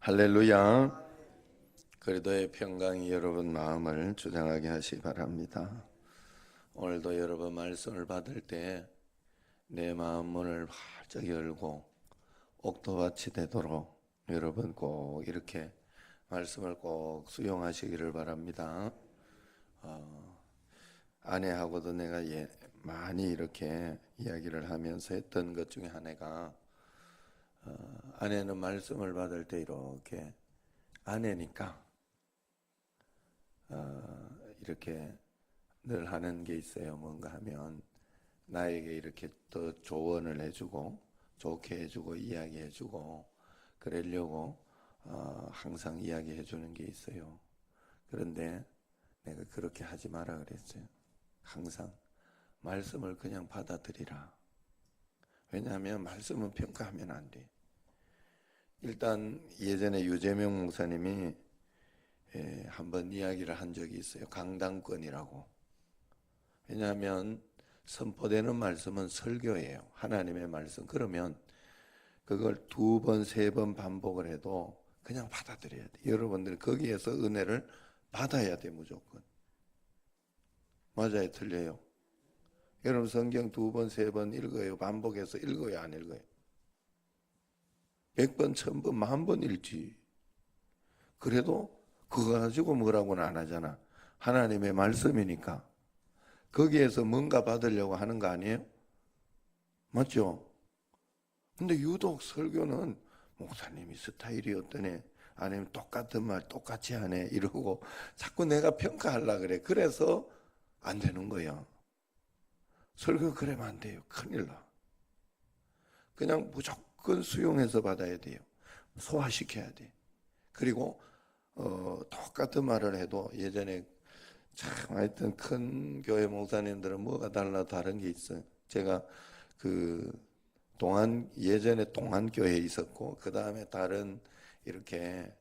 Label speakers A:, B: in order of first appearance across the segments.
A: 할렐루야. 그리도의 평강이 여러분 마음을 주장하게 하시기 바랍니다. 오늘도 여러분 말씀을 받을 때 내 마음 문을 활짝 열고 옥토밭이 되도록 여러분 꼭 이렇게 말씀을 꼭 수용하시기를 바랍니다. 아내하고도 내가 많이 이렇게 이야기를 하면서 했던 것 중에 하나가 아내는 말씀을 받을 때 이렇게 아내니까 이렇게 늘 하는 게 있어요. 뭔가 하면 나에게 이렇게 또 조언을 해주고 좋게 해주고 이야기해주고 그러려고 항상 이야기해주는 게 있어요. 그런데 내가 그렇게 하지 마라 그랬어요. 항상 말씀을 그냥 받아들이라. 왜냐하면 말씀은 평가하면 안 돼. 일단 예전에 유재명 목사님이 한번 이야기를 한 적이 있어요. 강당권이라고. 왜냐하면 선포되는 말씀은 설교예요. 하나님의 말씀. 그러면 그걸 2번, 3번 반복을 해도 그냥 받아들여야 돼. 여러분들 거기에서 은혜를 받아야 돼. 무조건. 맞아요? 틀려요? 여러분 성경 2번, 3번 읽어요? 반복해서 읽어요? 안 읽어요? 100번, 1000번, 10,000번 읽지. 그래도 그거 가지고 뭐라고는 안 하잖아. 하나님의 말씀이니까. 거기에서 뭔가 받으려고 하는 거 아니에요? 맞죠? 근데 유독 설교는 목사님이 스타일이 어떠네, 아니면 똑같은 말 똑같이 하네 이러고 자꾸 내가 평가하려고 그래. 그래서 안 되는 거야. 설교 그러면 안 돼요. 큰일 나. 그냥 무조건 수용해서 받아야 돼요. 소화시켜야 돼. 그리고 똑같은 말을 해도 예전에 참 하여튼 큰 교회 목사님들은 뭐가 다른 게 있어요. 제가 예전에 동안교회에 있었고 그 다음에 다른 이렇게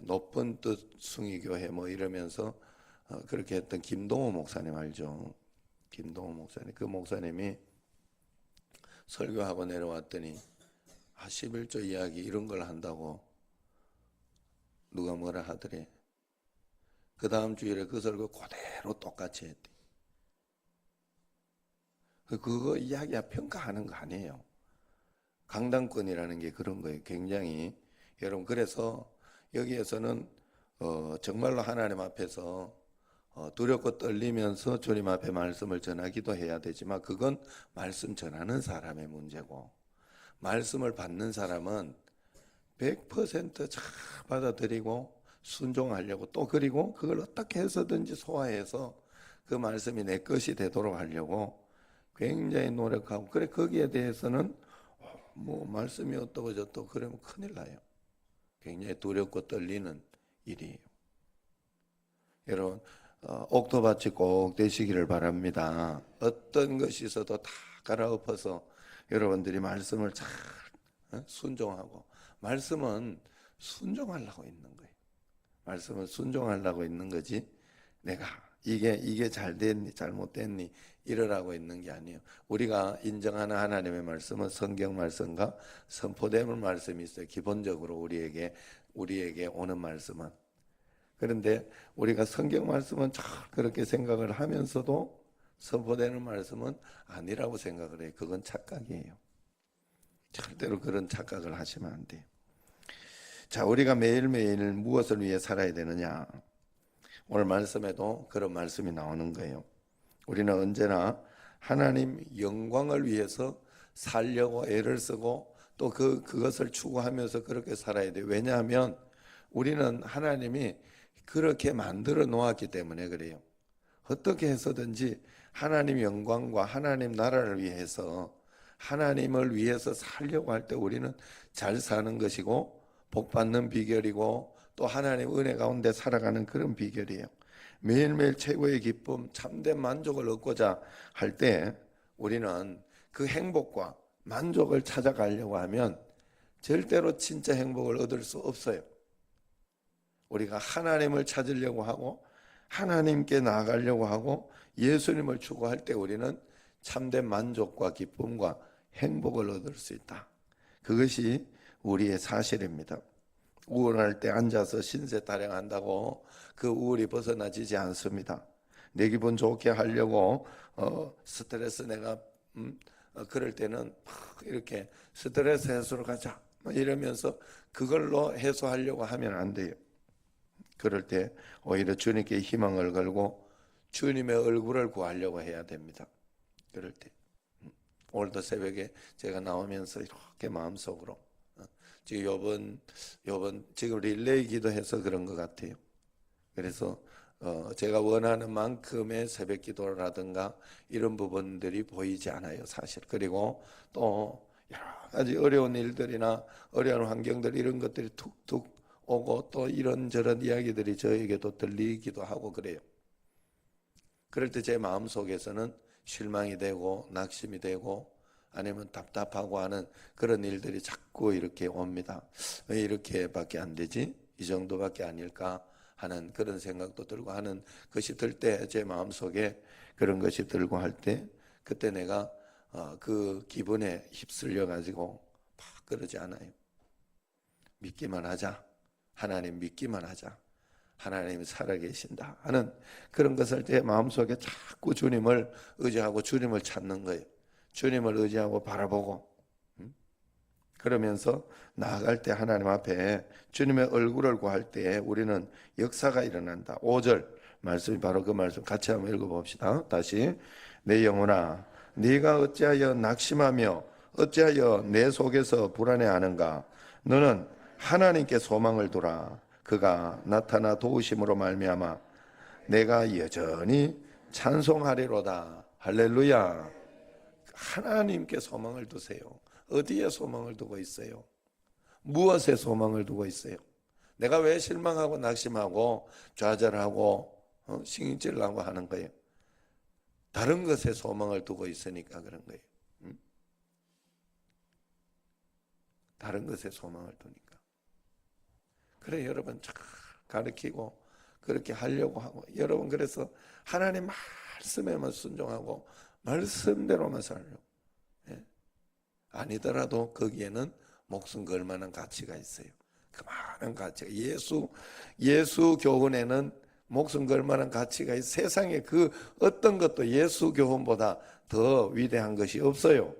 A: 높은 뜻 숭의교회 뭐 이러면서 그렇게 했던 김동호 목사님 알죠? 김동호 목사님. 그 목사님이 설교하고 내려왔더니 11조 이야기 이런 걸 한다고 누가 뭐라 하더래. 그 다음 주일에 그 설교 그대로 똑같이 했대. 그거 이야기야 평가하는 거 아니에요. 강당권이라는 게 그런 거예요. 굉장히 여러분, 그래서 여기에서는 정말로 하나님 앞에서 두렵고 떨리면서 주님 앞에 말씀을 전하기도 해야 되지만 그건 말씀 전하는 사람의 문제고, 말씀을 받는 사람은 100% 받아들이고 순종하려고, 또 그리고 그걸 어떻게 해서든지 소화해서 그 말씀이 내 것이 되도록 하려고 굉장히 노력하고, 그래 거기에 대해서는 뭐 말씀이 어떠고 저떠고 그러면 큰일 나요. 굉장히 두렵고 떨리는 일이에요. 여러분 옥토밭이 꼭 되시기를 바랍니다. 어떤 것이 있어도 다 갈아엎어서 여러분들이 말씀을 잘 순종하고, 말씀은 순종하려고 있는 거예요. 말씀은 순종하려고 있는 거지 내가 이게 잘 됐니 잘못됐니 이러라고 있는 게 아니에요. 우리가 인정하는 하나님의 말씀은 성경 말씀과 선포되는 말씀이 있어요. 기본적으로 우리에게 오는 말씀은. 그런데 우리가 성경 말씀은 잘 그렇게 생각을 하면서도 선포되는 말씀은 아니라고 생각을 해요. 그건 착각이에요. 절대로 그런 착각을 하시면 안 돼요. 자, 우리가 매일매일 무엇을 위해 살아야 되느냐? 오늘 말씀에도 그런 말씀이 나오는 거예요. 우리는 언제나 하나님 영광을 위해서 살려고 애를 쓰고 또 그것을 추구하면서 그렇게 살아야 돼요. 왜냐하면 우리는 하나님이 그렇게 만들어 놓았기 때문에 그래요. 어떻게 해서든지 하나님 영광과 하나님 나라를 위해서, 하나님을 위해서 살려고 할 때 우리는 잘 사는 것이고 복 받는 비결이고 또 하나님 은혜 가운데 살아가는 그런 비결이에요. 매일매일 최고의 기쁨, 참된 만족을 얻고자 할 때 우리는 그 행복과 만족을 찾아가려고 하면 절대로 진짜 행복을 얻을 수 없어요. 우리가 하나님을 찾으려고 하고 하나님께 나아가려고 하고 예수님을 추구할 때 우리는 참된 만족과 기쁨과 행복을 얻을 수 있다. 그것이 우리의 사실입니다. 우울할 때 앉아서 신세 타령한다고 그 우울이 벗어나지지 않습니다. 내 기분 좋게 하려고 스트레스 내가 그럴 때는 막 이렇게 스트레스 해소로 가자 이러면서 그걸로 해소하려고 하면 안 돼요. 그럴 때 오히려 주님께 희망을 걸고 주님의 얼굴을 구하려고 해야 됩니다. 그럴 때 오늘도 새벽에 제가 나오면서 이렇게 마음속으로 지금 요번 지금 릴레이 기도해서 그런 것 같아요. 그래서 제가 원하는 만큼의 새벽 기도라든가 이런 부분들이 보이지 않아요, 사실. 그리고 또 여러 가지 어려운 일들이나 어려운 환경들 이런 것들이 툭툭 오고 또 이런저런 이야기들이 저에게도 들리기도 하고 그래요. 그럴 때 제 마음속에서는 실망이 되고 낙심이 되고 아니면 답답하고 하는 그런 일들이 자꾸 이렇게 옵니다. 왜 이렇게밖에 안 되지? 이 정도밖에 아닐까 하는 그런 생각도 들고 하는 것이 들 때 제 마음속에 그런 것이 들고 할 때 그때 내가 그 기분에 휩쓸려 가지고 막 그러지 않아요. 믿기만 하자. 하나님 믿기만 하자. 하나님이 살아계신다 하는 그런 것을 제 마음속에 자꾸 주님을 의지하고 주님을 찾는 거예요. 주님을 의지하고 바라보고 그러면서 나아갈 때 하나님 앞에 주님의 얼굴을 구할 때 우리는 역사가 일어난다. 5절 말씀이 바로 그 말씀 같이 한번 읽어봅시다. 다시 내 영혼아 네가 어찌하여 낙심하며 어찌하여 내 속에서 불안해하는가. 너는 하나님께 소망을 두라. 그가 나타나 도우심으로 말미암아 내가 여전히 찬송하리로다. 할렐루야. 하나님께 소망을 두세요. 어디에 소망을 두고 있어요? 무엇에 소망을 두고 있어요? 내가 왜 실망하고 낙심하고 좌절하고 신경질나고 하는 거예요? 다른 것에 소망을 두고 있으니까 그런 거예요. 다른 것에 소망을 두니까. 그래 여러분 잘 가르치고 그렇게 하려고 하고 여러분 그래서 하나님 말씀에만 순종하고 말씀대로만 살려고. 아니더라도 거기에는 목숨 걸 만한 가치가 있어요. 그 많은 가치가 예수 교훈에는 목숨 걸 만한 가치가 있어요. 세상에 그 어떤 것도 예수 교훈보다 더 위대한 것이 없어요.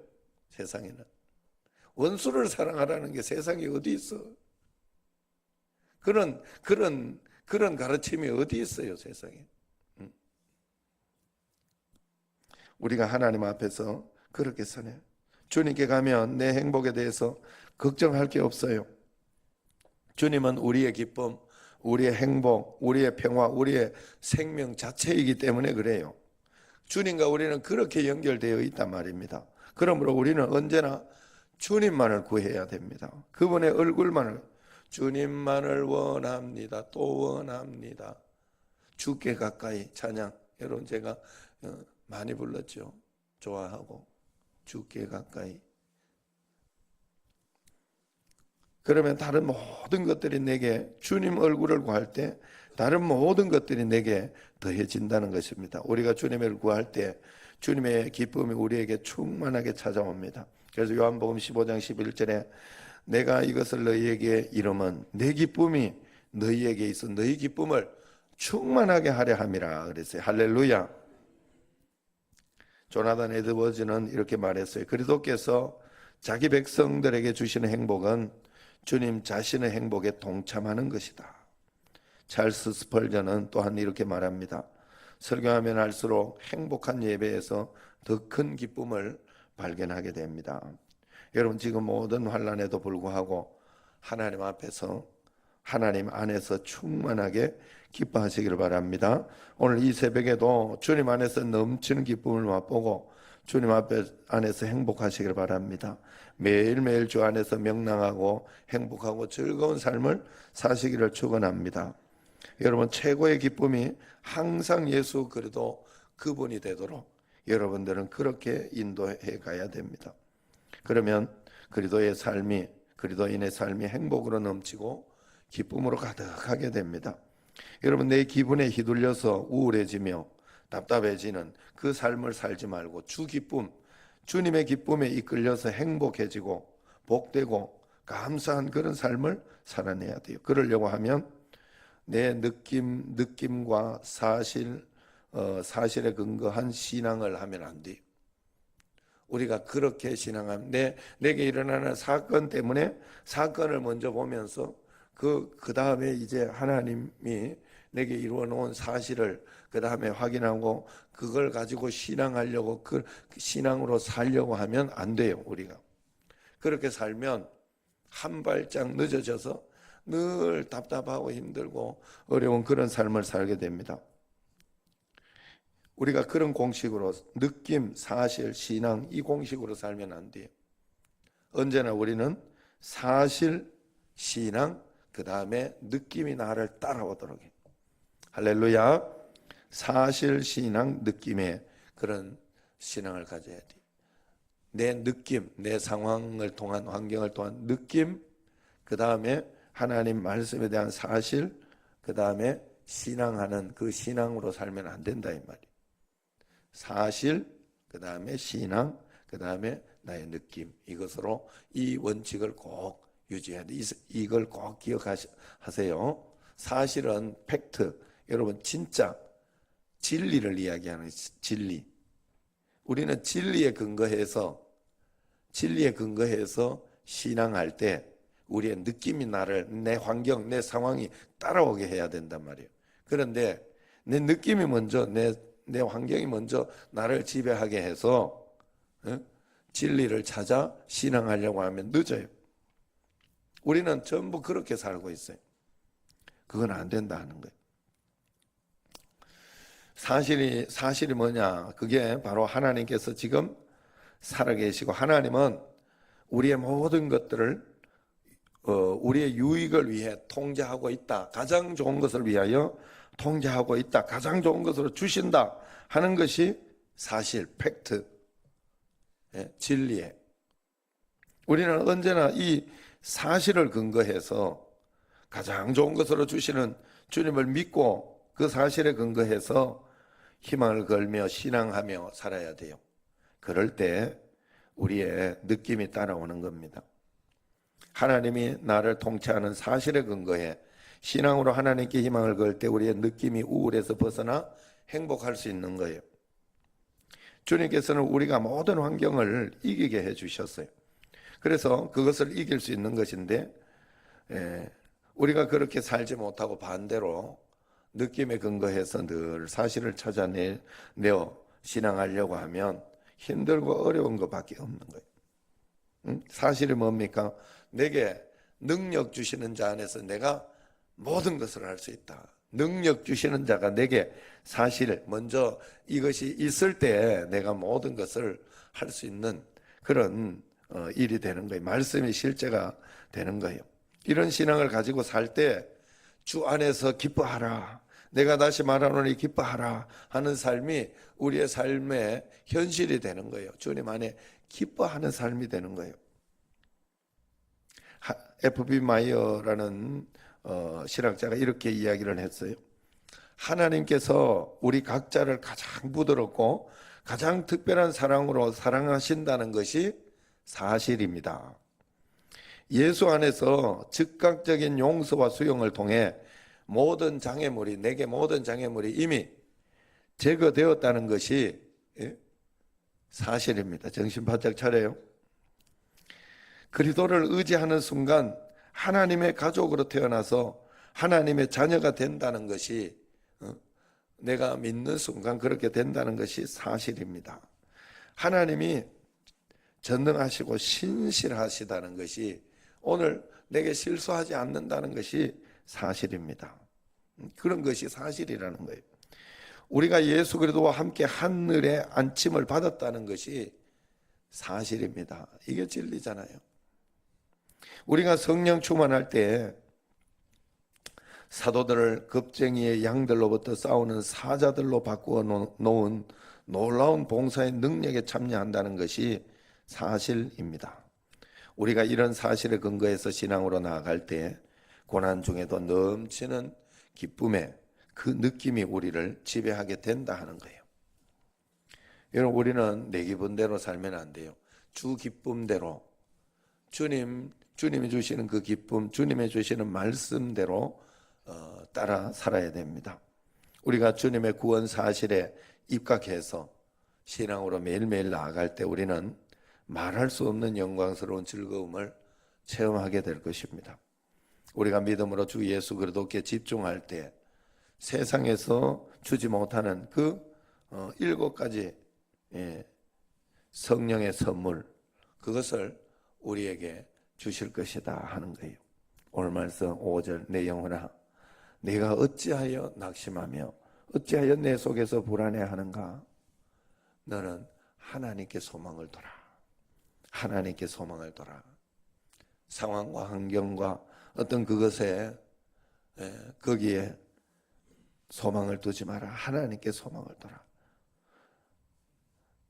A: 세상에는 원수를 사랑하라는 게 세상에 어디 있어? 그런 가르침이 어디 있어요, 세상에? 우리가 하나님 앞에서 그렇게 서네. 주님께 가면 내 행복에 대해서 걱정할 게 없어요. 주님은 우리의 기쁨, 우리의 행복, 우리의 평화, 우리의 생명 자체이기 때문에 그래요. 주님과 우리는 그렇게 연결되어 있단 말입니다. 그러므로 우리는 언제나 주님만을 구해야 됩니다. 그분의 얼굴만을, 주님만을 원합니다. 또 원합니다. 주께 가까이 찬양. 여러분 제가 많이 불렀죠. 좋아하고 주께 가까이. 그러면 다른 모든 것들이 내게 주님 얼굴을 구할 때 다른 모든 것들이 내게 더해진다는 것입니다. 우리가 주님을 구할 때 주님의 기쁨이 우리에게 충만하게 찾아옵니다. 그래서 요한복음 15장 11절에 내가 이것을 너희에게 이름은 내 기쁨이 너희에게 있어 너희 기쁨을 충만하게 하려 함이라 그랬어요. 할렐루야. 조나단 에드워즈는 이렇게 말했어요. 그리스도께서 자기 백성들에게 주시는 행복은 주님 자신의 행복에 동참하는 것이다. 찰스 스펄전은 또한 이렇게 말합니다. 설교하면 할수록 행복한 예배에서 더 큰 기쁨을 발견하게 됩니다. 여러분 지금 모든 환난에도 불구하고 하나님 앞에서 하나님 안에서 충만하게 기뻐하시기를 바랍니다. 오늘 이 새벽에도 주님 안에서 넘치는 기쁨을 맛보고 주님 안에서 행복하시기를 바랍니다. 매일매일 주 안에서 명랑하고 행복하고 즐거운 삶을 사시기를 축원합니다. 여러분 최고의 기쁨이 항상 예수 그리스도 그분이 되도록 여러분들은 그렇게 인도해 가야 됩니다. 그러면 그리스도의 삶이 그리스도인의 삶이 행복으로 넘치고 기쁨으로 가득하게 됩니다. 여러분 내 기분에 휘둘려서 우울해지며 답답해지는 그 삶을 살지 말고 주 기쁨, 주님의 기쁨에 이끌려서 행복해지고 복되고 감사한 그런 삶을 살아내야 돼요. 그러려고 하면 내 느낌과 사실에 근거한 신앙을 하면 안 돼요. 우리가 그렇게 신앙하면 내게 일어나는 사건 때문에 사건을 먼저 보면서 그 다음에 이제 하나님이 내게 이루어 놓은 사실을 그 다음에 확인하고 그걸 가지고 신앙하려고 그 신앙으로 살려고 하면 안 돼요. 우리가 그렇게 살면 한 발짝 늦어져서 늘 답답하고 힘들고 어려운 그런 삶을 살게 됩니다. 우리가 그런 공식으로 느낌, 사실, 신앙 이 공식으로 살면 안 돼요. 언제나 우리는 사실, 신앙, 그 다음에 느낌이 나를 따라오도록 해요. 할렐루야. 사실, 신앙, 느낌의 그런 신앙을 가져야 돼요. 내 느낌, 내 상황을 통한 환경을 통한 느낌, 그 다음에 하나님 말씀에 대한 사실, 그 다음에 신앙하는 그 신앙으로 살면 안 된다 이 말이에요. 사실, 그 다음에 신앙, 그 다음에 나의 느낌, 이것으로 이 원칙을 꼭 유지해야 돼. 이걸 꼭 기억하세요. 사실은 팩트, 여러분 진짜 진리를 이야기하는 진리. 우리는 진리에 근거해서 신앙할 때 우리의 느낌이 나를 내 환경, 내 상황이 따라오게 해야 된단 말이에요. 그런데 내 느낌이 먼저 내 환경이 먼저 나를 지배하게 해서 진리를 찾아 신앙하려고 하면 늦어요. 우리는 전부 그렇게 살고 있어요. 그건 안 된다 하는 거예요. 사실이 뭐냐? 그게 바로 하나님께서 지금 살아계시고 하나님은 우리의 모든 것들을 우리의 유익을 위해 통제하고 있다. 가장 좋은 것을 위하여 통제하고 있다. 가장 좋은 것으로 주신다 하는 것이 사실, 팩트, 진리에. 우리는 언제나 이 사실을 근거해서 가장 좋은 것으로 주시는 주님을 믿고 그 사실에 근거해서 희망을 걸며 신앙하며 살아야 돼요. 그럴 때 우리의 느낌이 따라오는 겁니다. 하나님이 나를 통치하는 사실에 근거해 신앙으로 하나님께 희망을 걸 때 우리의 느낌이 우울에서 벗어나 행복할 수 있는 거예요. 주님께서는 우리가 모든 환경을 이기게 해주셨어요. 그래서 그것을 이길 수 있는 것인데 우리가 그렇게 살지 못하고 반대로 느낌에 근거해서 늘 사실을 찾아내어 신앙하려고 하면 힘들고 어려운 것밖에 없는 거예요. 사실이 뭡니까? 내게 능력 주시는 자 안에서 내가 모든 것을 할 수 있다. 능력 주시는 자가 내게 사실 먼저 이것이 있을 때 내가 모든 것을 할 수 있는 그런 일이 되는 거예요. 말씀이 실제가 되는 거예요. 이런 신앙을 가지고 살 때 주 안에서 기뻐하라. 내가 다시 말하노니 기뻐하라 하는 삶이 우리의 삶의 현실이 되는 거예요. 주님 안에 기뻐하는 삶이 되는 거예요. F.B. 마이어라는 신학자가 이렇게 이야기를 했어요. 하나님께서 우리 각자를 가장 부드럽고 가장 특별한 사랑으로 사랑하신다는 것이 사실입니다. 예수 안에서 즉각적인 용서와 수용을 통해 내게 모든 장애물이 이미 제거되었다는 것이 사실입니다. 정신 바짝 차려요. 그리스도를 의지하는 순간 하나님의 가족으로 태어나서 하나님의 자녀가 된다는 것이 내가 믿는 순간 그렇게 된다는 것이 사실입니다. 하나님이 전능하시고 신실하시다는 것이 오늘 내게 실수하지 않는다는 것이 사실입니다. 그런 것이 사실이라는 거예요. 우리가 예수 그리스도와 함께 하늘에 안침을 받았다는 것이 사실입니다. 이게 진리잖아요. 우리가 성령 충만할 때 사도들을 겁쟁이의 양들로부터 싸우는 사자들로 바꾸어 놓은 놀라운 봉사의 능력에 참여한다는 것이 사실입니다. 우리가 이런 사실에 근거해서 신앙으로 나아갈 때 고난 중에도 넘치는 기쁨의 그 느낌이 우리를 지배하게 된다 하는 거예요. 여러분, 우리는 내 기분대로 살면 안 돼요. 주 기쁨대로 주님 주님이 주시는 그 기쁨, 주님이 주시는 말씀대로 따라 살아야 됩니다. 우리가 주님의 구원 사실에 입각해서 신앙으로 매일매일 나아갈 때 우리는 말할 수 없는 영광스러운 즐거움을 체험하게 될 것입니다. 우리가 믿음으로 주 예수 그리스도께 집중할 때 세상에서 주지 못하는 그 7가지 성령의 선물, 그것을 우리에게 주실 것이다 하는 거예요. 오늘 말씀 5절, 내 영혼아 내가 어찌하여 낙심하며 어찌하여 내 속에서 불안해하는가. 너는 하나님께 소망을 둬라. 하나님께 소망을 둬라. 상황과 환경과 어떤 그것에 거기에 소망을 두지 마라. 하나님께 소망을 둬라.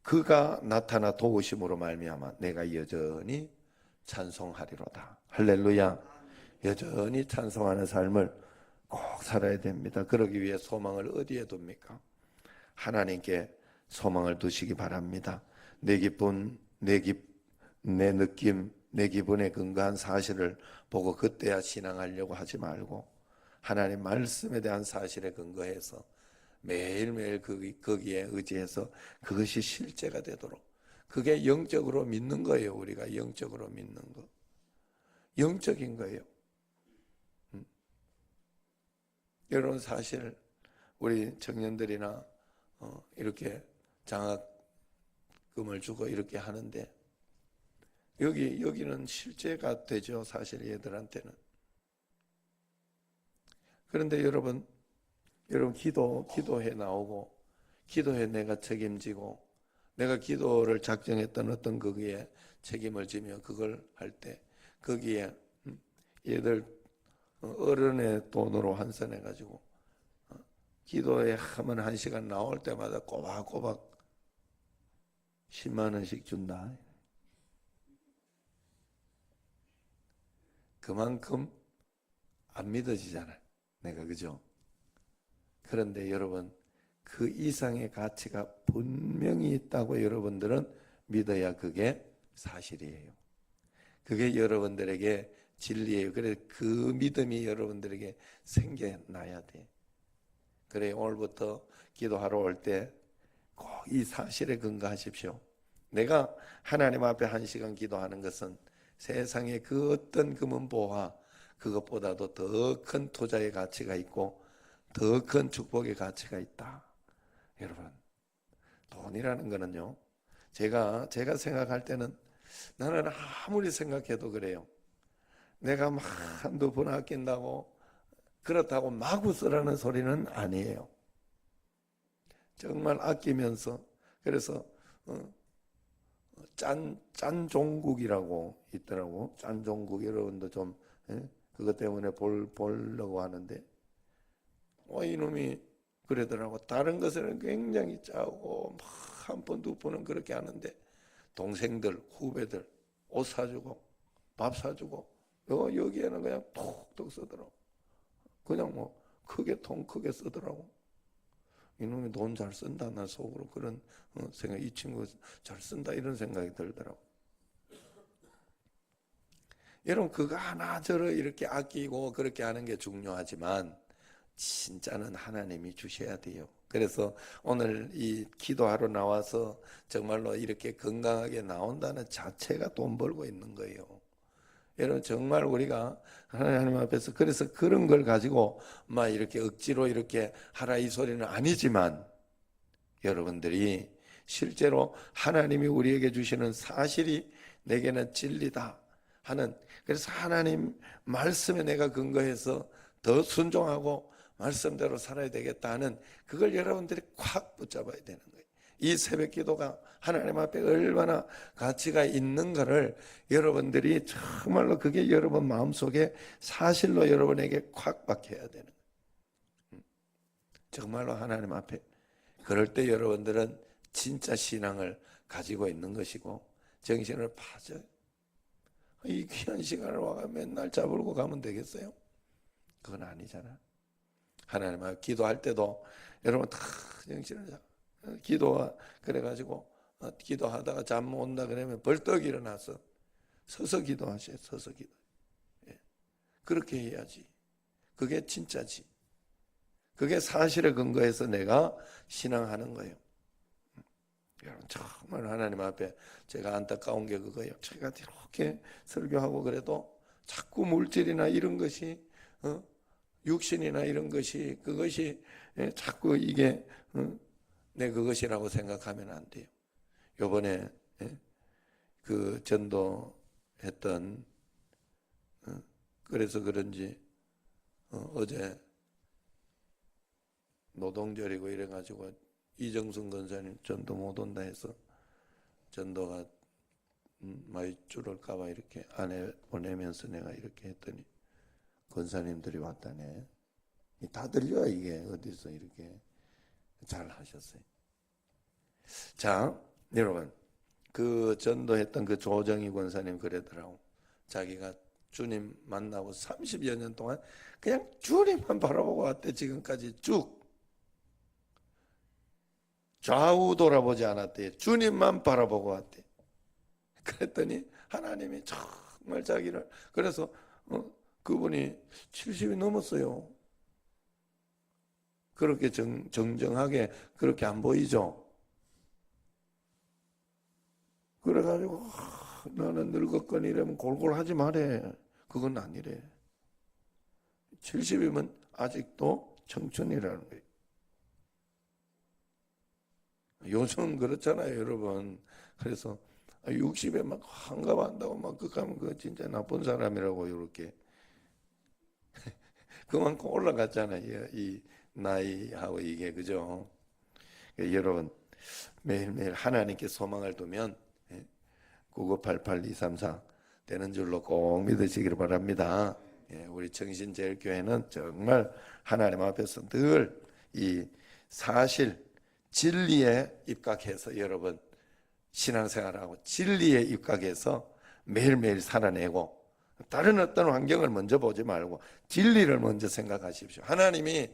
A: 그가 나타나 도우심으로 말미암아 내가 여전히 찬송하리로다. 할렐루야. 여전히 찬송하는 삶을 꼭 살아야 됩니다. 그러기 위해 소망을 어디에 둡니까? 하나님께 소망을 두시기 바랍니다. 내 기쁨, 내 느낌, 내 기분에 근거한 사실을 보고 그때야 신앙하려고 하지 말고 하나님 말씀에 대한 사실에 근거해서 매일매일 거기에 의지해서 그것이 실제가 되도록, 그게 영적으로 믿는 거예요. 우리가 영적으로 믿는 거, 영적인 거예요. 여러분, 사실 우리 청년들이나 이렇게 장학금을 주고 이렇게 하는데 여기는 실제가 되죠. 사실 얘들한테는. 그런데 여러분 기도해 나오고 기도해 내가 책임지고 내가 기도를 작정했던 어떤 거기에 책임을 지며 그걸 할 때 거기에 얘들 어른의 돈으로 환산해 가지고 기도에 하면 1시간 나올 때마다 꼬박꼬박 10만 원씩 준다. 그만큼 안 믿어지잖아요. 내가, 그죠? 그런데 여러분, 그 이상의 가치가 분명히 있다고 여러분들은 믿어야 그게 사실이에요. 그게 여러분들에게 진리예요. 그래서 그 믿음이 여러분들에게 생겨나야 돼. 그래, 오늘부터 기도하러 올 때 꼭 이 사실에 근거하십시오. 내가 하나님 앞에 1시간 기도하는 것은 세상의 그 어떤 금은보화 그것보다도 더 큰 투자의 가치가 있고 더 큰 축복의 가치가 있다. 여러분, 돈이라는 거는요, 제가 생각할 때는 나는 아무리 생각해도 그래요. 내가 막 한두 번 아낀다고 그렇다고 마구 쓰라는 소리는 아니에요. 정말 아끼면서, 그래서 짠종국이라고 있더라고. 짠종국, 여러분도 좀 그것 때문에 보려고 하는데 이놈이 그러더라고. 다른 것은 굉장히 짜고 막 한 번, 두 번은 그렇게 하는데 동생들, 후배들 옷 사주고 밥 사주고 여기에는 그냥 톡톡 쓰더라고. 그냥 뭐 통 크게 쓰더라고. 이놈이 돈 잘 쓴다. 나 속으로 그런 생각, 이 친구 잘 쓴다 이런 생각이 들더라고. 여러분, 그거 하나저러 이렇게 아끼고 그렇게 하는 게 중요하지만 진짜는 하나님이 주셔야 돼요. 그래서 오늘 이 기도하러 나와서 정말로 이렇게 건강하게 나온다는 자체가 돈 벌고 있는 거예요. 여러분, 정말 우리가 하나님 앞에서 그래서 그런 걸 가지고 막 이렇게 억지로 이렇게 하라 이 소리는 아니지만 여러분들이 실제로 하나님이 우리에게 주시는 사실이 내게는 진리다 하는, 그래서 하나님 말씀에 내가 근거해서 더 순종하고 말씀대로 살아야 되겠다 하는 그걸 여러분들이 콱 붙잡아야 되는 거예요. 이 새벽 기도가 하나님 앞에 얼마나 가치가 있는가를 여러분들이 정말로 그게 여러분 마음속에 사실로 여러분에게 콱 박혀야 되는 거예요. 정말로 하나님 앞에. 그럴 때 여러분들은 진짜 신앙을 가지고 있는 것이고 정신을 파져요. 이 귀한 시간을 와가 맨날 잡으고 가면 되겠어요? 그건 아니잖아. 하나님 앞에 기도할 때도 여러분 다 정신을 기도가 그래가지고 기도하다가 잠 못 온다 그러면 벌떡 일어나서 서서 기도하세요. 서서 기도. 예. 그렇게 해야지. 그게 진짜지. 그게 사실에 근거해서 내가 신앙하는 거예요. 여러분 정말 하나님 앞에 제가 안타까운 게 그거예요. 제가 이렇게 설교하고 그래도 자꾸 물질이나 이런 것이 육신이나 이런 것이 그것이 자꾸 이게 내 그것이라고 생각하면 안 돼요. 요번에 그 전도했던 그래서 그런지 어제 노동절이고 이래가지고 이정순 권사님 전도 못 온다 해서 전도가 많이 줄을까봐 이렇게 안에 보내면서 내가 이렇게 했더니 권사님들이 왔다네. 다 들려 이게 어디서 이렇게 잘 하셨어요. 자, 여러분 그 전도했던 그 조정희 권사님 그러더라고. 자기가 주님 만나고 30여 년 동안 그냥 주님만 바라보고 왔대. 지금까지 쭉 좌우 돌아보지 않았대. 주님만 바라보고 왔대. 그랬더니 하나님이 정말 자기를 그래서 그분이 70이 넘었어요. 그렇게 정정하게 그렇게 안 보이죠. 그래가지고 나는 늙었거니 이러면 골골 하지 말해. 그건 아니래. 70이면 아직도 청춘이라는 거예요. 요즘 그렇잖아요, 여러분. 그래서 60에 막 환갑한다고 막 그가면 그 진짜 나쁜 사람이라고 이렇게 그만큼 올라갔잖아요. 이 나이하고 이게 그죠? 여러분 매일매일 하나님께 소망을 두면 9988-234 되는 줄로 꼭 믿으시기를 바랍니다. 우리 정신제일교회는 정말 하나님 앞에서 늘 이 사실 진리에 입각해서 여러분 신앙생활하고 진리에 입각해서 매일매일 살아내고 다른 어떤 환경을 먼저 보지 말고 진리를 먼저 생각하십시오. 하나님이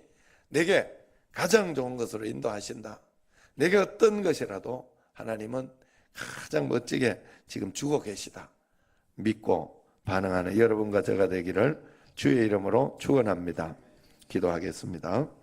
A: 내게 가장 좋은 것으로 인도하신다. 내게 어떤 것이라도 하나님은 가장 멋지게 지금 주고 계시다. 믿고 반응하는 여러분과 제가 되기를 주의 이름으로 축원합니다. 기도하겠습니다.